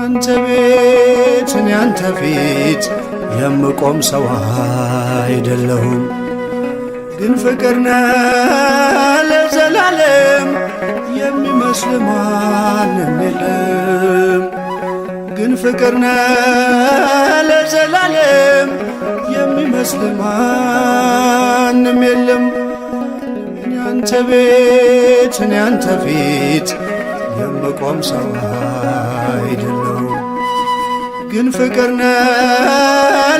ያንተ ቤት እኔ ያንተ ፊት የምቆም ሰው አይደለሁም፣ ግን ፍቅር ነህ ለዘላለም የሚመስል ማንም የለም። ግን ፍቅር ነህ ለዘላለም የሚመስል ማንም የለም። እኔ ያንተ ቤት እኔ ያንተ ፊት የምቆም ሰው አይደለሁም፣ ግን ፍቅር ነህ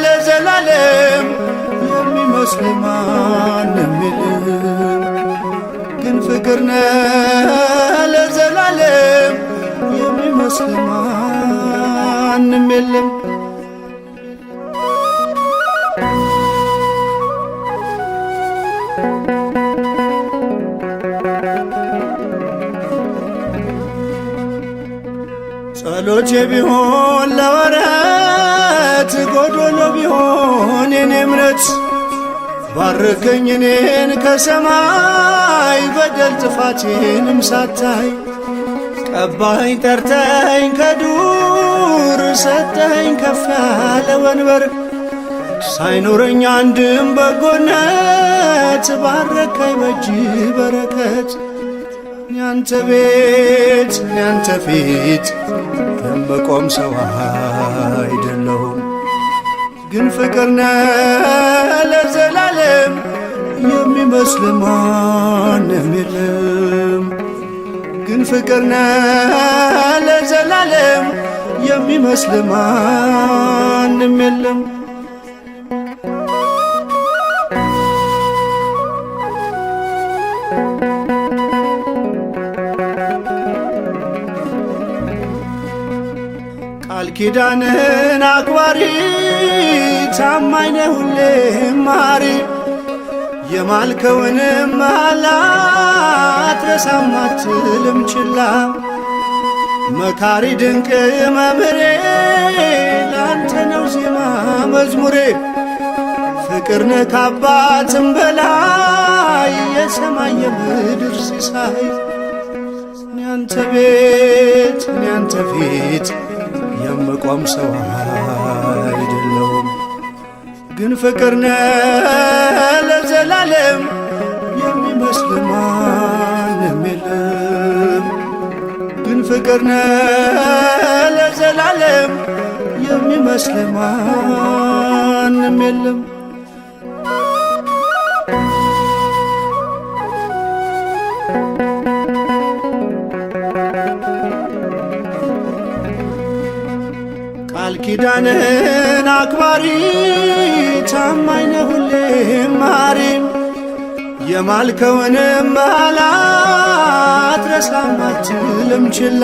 ለዘላለም የሚመስል ማንም የለም። ግን ፍቅር ነህ ለዘላለም የሚመስል ማንም የለም። ጸሎቴ ቢሆን ለወረት ጎዶሎ ቢሆን የኔ እምነት ባርከኝ እኔን ከሰማይ በደል ጥፋቴንም ሳታይ ቀባኝ ጠርተኝ ከዱር ሰጠኝ ከፍ ያለ ወንበር ሳይኖረኝ አንድም በጎነት ባረከኝ በእጅ በረከት። ያንተ ቤት ያንተ ፊት የምቆም ሰው አይደለሁም፣ ግን ፍቅር ነህ ለዘላለም የሚመስል ማንም የለም። ግን ፍቅር ነህ ለዘላለም የሚመስል ማንም የለም። ቃል ኪዳንህን አክባሪ ታማኝ ነህ ሁሌም መሐሪ የማልከውንም መሐላ አትረሳም አትልም ችላ። መካሪ ድንቅ መምህሬ ላንተ ነው ዜማ መዝሙሬ ፍቅር ነህ ከአባትም በላይ የሰማይ የምድር ሲሳይ። ያንተ ቤት ያንተ ፊት የምቆም ሰው አይደለሁም፣ ግን ፍቅር ነህ ለዘላለም የሚመስል ማንም የለም። ግን ፍቅር ነህ ለዘላለም የሚመስል ማንም የለም። ቃል ኪዳንህን አክባሪ ታማኝ ነህ ሁሌም መሐሪ የማልከውንም መሐላ አትረሳም አትልም ችላ።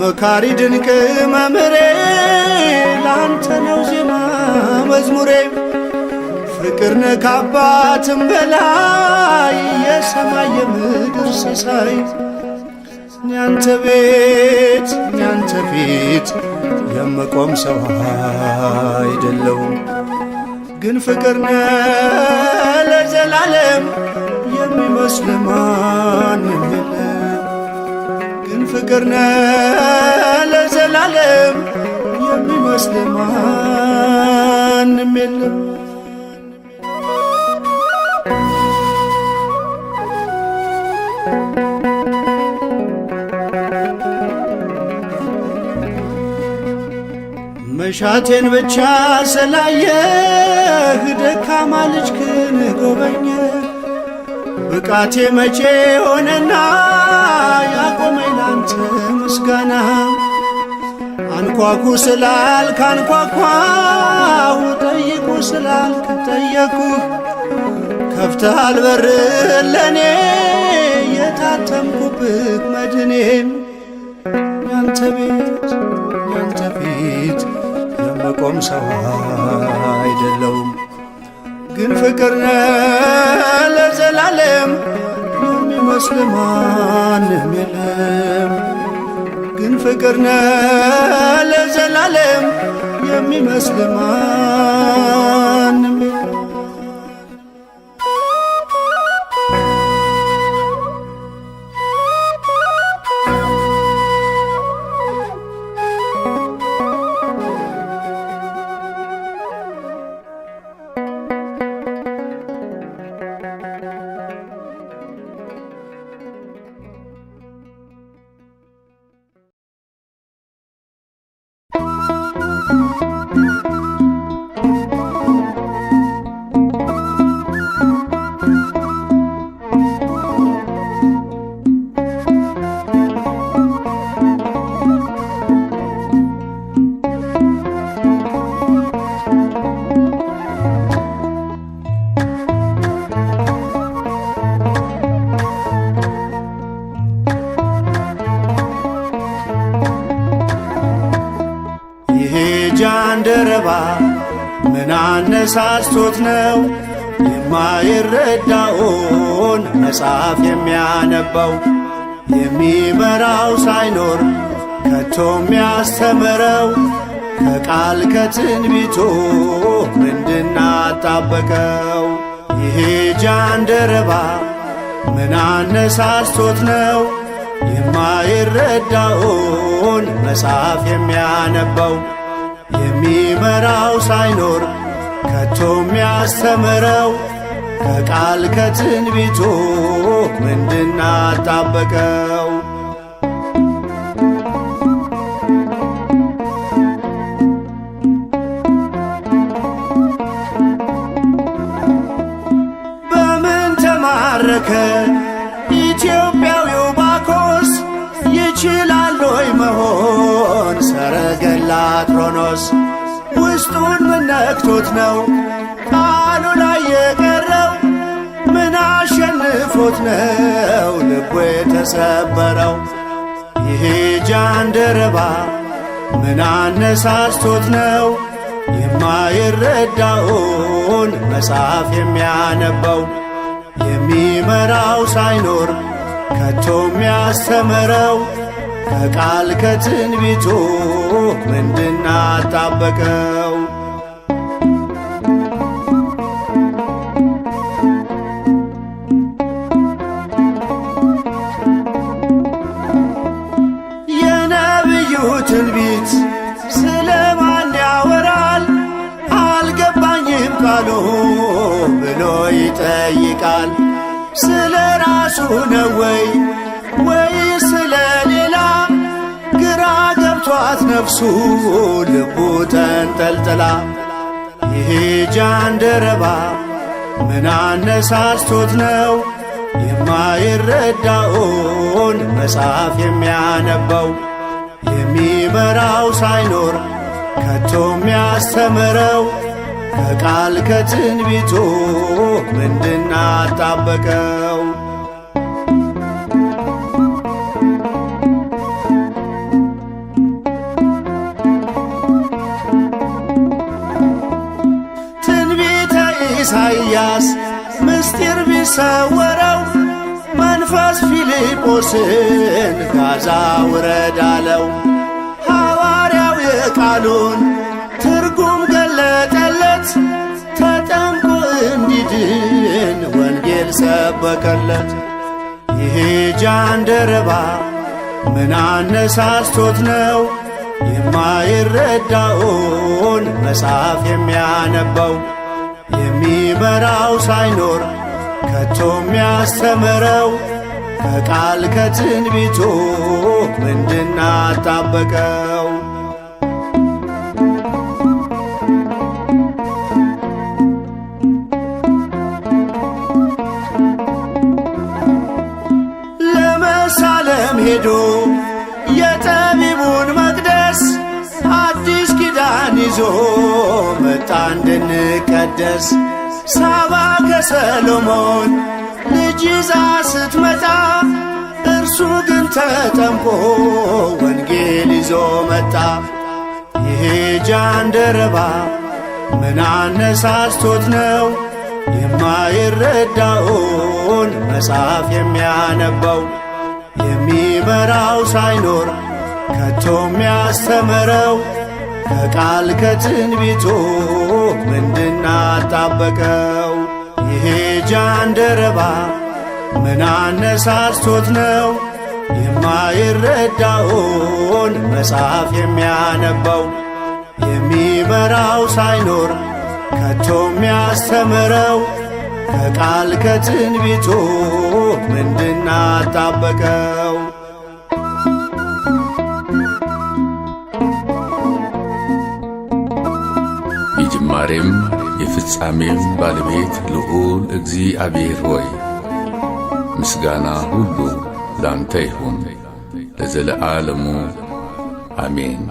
መካሪ ድንቅ መምህሬ ላንተ ነው ዜማ መዝሙሬ ፍቅር ነህ ከአባትም በላይ የሰማይ የምድር ሲሳይ። ያንተ ቤት ያንተ ፊት የምቆም ሰው አይደለሁም፣ ግን ፍቅር ነህ ለዘላለም የሚመስል ማንም የለም። ግን ፍቅር ነህ ለዘላለም የሚመስል ማንም የለም። መሻቴን ብቻ ስላየህ ደካማ ልጅክን ጎበኘህ ብቃቴ መቼ ሆነና ያቆመኝ ላንተ ምስጋና። አንኳኩ ስላልክ አንኳኳሁ፣ ጠይቁ ስላልክ ጠየቅኩህ። ከፍተሃል በር ለኔ የታተምኩብህ መድኔም። ያንተ ቤት ያንተ ፊት የምቆም ሰው አይደለሁም፣ ግን ፍቅር ነህ ለዘላለም የሚመስል ማንም የለም። ግን ፍቅር ነህ ለዘላለም የሚመስል ማንም የለም። ምን አነሳስቶት ነው የማይረዳውን መጽሐፍ የሚያነባው? የሚመራው ሳይኖር ከቶ የሚያስተምረው ከቃል ከትንቢቱ ምንድና አጣበቀው? ይሄ ጃንደረባ ምን አነሳስቶት ነው የማይረዳውን መጽሐፍ የሚያነባው? የሚመራው ሳይኖር ከቶ የሚያስተምረው ከቃል ከትንቢቱ ምንድና አጣበቀው? በምን ተማረከ ኢትዮጵያዊው ባኮስ? ይችላል ሆይ መሆን ሰረገላ አትሮኖስ? ውስጡን ምን ነክቶት ነው ቃሉ ላይ የቀረው? ምን አሸንፎት ነው ልቡ የተሰበረው? ይሄ ጃንደረባ ምን አነሳስቶት ነው የማይረዳውን መጽሐፍ የሚያነባው? የሚመራው ሳይኖር ከቶ የሚያስተምረው ከቃል ከትንቢቱ ምንድና አጣበቀው? የነቢዩ ትንቢት ስለማን ያወራል? አልገባኝም ቃሉ ብሎ ይጠይቃል። ስለ ራሱ ነው ወይ ስለ ሌላ? ግራ ገብቷት ነፍሱ ልቡ ተንጠልጥላ። ይሄ ጃንደረባ ምን አነሳስቶት ነው የማይረዳውን መጽሐፍ የሚያነባው? የሚመራው ሳይኖር ከቶ የሚያስተምረው ከቃል ከትንቢቱ ምንድና አጣበቀው? ትንቢተ ኢሳይያስ ምስጢር ቢሰወረው መንፈስ ፊልጶስን ጋዛ ውረድ አለው። ሐዋርያው የቃሉን ትርጉም ገለጠለት። ተጠምቆ እንዲድን ወንጌል ሰበከለት። ይሄ ጃንደረባ ምን አነሳስቶት ነው የማይረዳውን መጽሐፍ የሚያነባው? የሚመራው ሳይኖር ከቶ የሚያስተምረው ከቃል ከትንቢቱ ምንድና አጣበቀው? ለመሳለም ሄዶ የጠቢቡን መቅደስ አዲስ ኪዳን ይዞ መጣ እንድንቀደስ። ሳባ ከሰሎሞን ልጅ ይዛ ስትመጣ እርሱ ግን ተጠምቆ ወንጌል ይዞ መጣ። ይሄ ጃንደረባ ምን አነሳስቶት ነው የማይረዳውን መጽሐፍ የሚያነባው? የሚመራው ሳይኖር ከቶ የሚያስተምረው ከቃል ከትንቢቱ ምንድና አጣበቀው? ይሄ ጃንደረባ ምን አነሳስቶት ነው የማይረዳውን መጽሐፍ የሚያነባው? የሚመራው ሳይኖር ከቶ የሚያስተምረው ከቃል ከትንቢቱ ምንድና አጣበቀው? የጅማሬም የፍጻሜም ባለቤት ልዑል እግዚአብሔር ሆይ ምስጋና ሁሉ ላንተ ይሁን ለዘለዓለሙ አሜን።